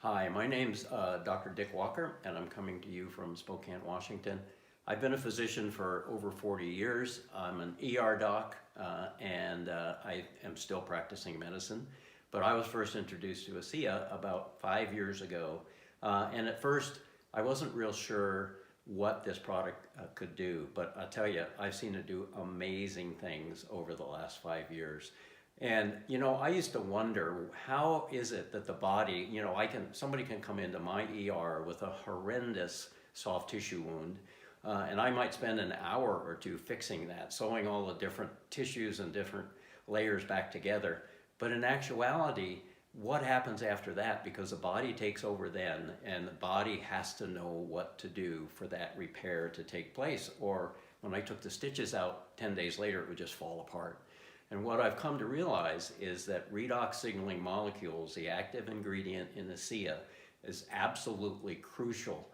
Hi, my name's Dr. Dick Walker, and I'm coming to you from Spokane, Washington. I've been a physician for over 40 years. I'm an ER doc, and I am still practicing medicine. But I was first introduced to ASEA about 5 years ago. And at first, I wasn't real sure what this product could do. But I tell you, I've seen it do amazing things over the last 5 years. And I used to wonder, how is it that the body, somebody can come into my ER with a horrendous soft tissue wound, and I might spend an hour or two fixing that, sewing all the different tissues and different layers back together. But in actuality, what happens after that? Because the body takes over then, and the body has to know what to do for that repair to take place. Or when I took the stitches out 10 days later, it would just fall apart. And what I've come to realize is that redox signaling molecules, the active ingredient in ASEA, is absolutely crucial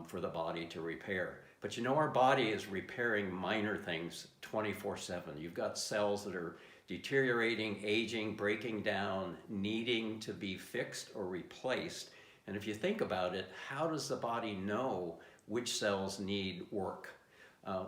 for the body to repair. But our body is repairing minor things 24/7. You've got cells that are deteriorating, aging, breaking down, needing to be fixed or replaced. And if you think about it, how does the body know which cells need work?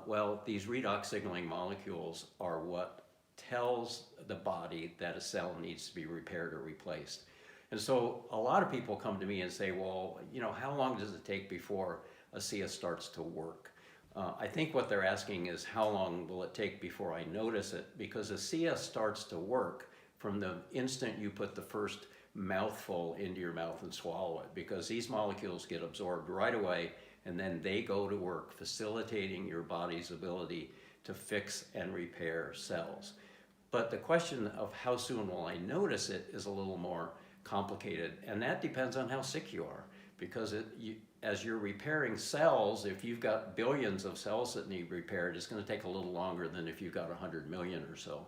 Well, these redox signaling molecules are what tells the body that a cell needs to be repaired or replaced. And so a lot of people come to me and say, well, how long does it take before ASEA starts to work? I think what they're asking is, how long will it take before I notice it? Because ASEA starts to work from the instant you put the first mouthful into your mouth and swallow it, because these molecules get absorbed right away, and then they go to work facilitating your body's ability to fix and repair cells. But the question of how soon will I notice it is a little more complicated, and that depends on how sick you are. Because as you're repairing cells, if you've got billions of cells that need repaired, it's going to take a little longer than if you've got 100 million or so.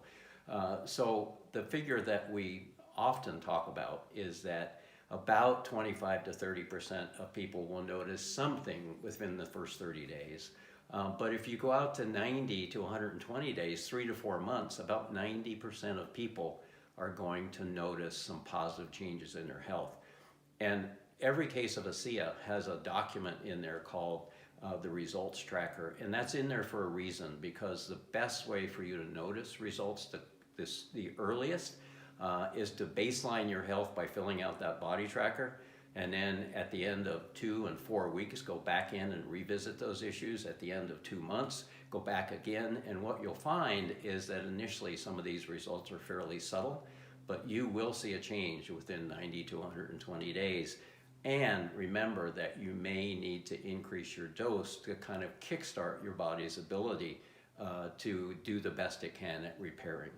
So the figure that we often talk about is that about 25 to 30% of people will notice something within the first 30 days. But if you go out to 90 to 120 days, 3 to 4 months, about 90% of people are going to notice some positive changes in their health. And every case of ASEA has a document in there called the results tracker. And that's in there for a reason, because the best way for you to notice results the earliest is to baseline your health by filling out that body tracker. And then at the end of 2 and 4 weeks, go back in and revisit those issues. At the end of 2 months, go back again. And what you'll find is that initially some of these results are fairly subtle, but you will see a change within 90 to 120 days. And remember that you may need to increase your dose to kind of kickstart your body's ability to do the best it can at repairing.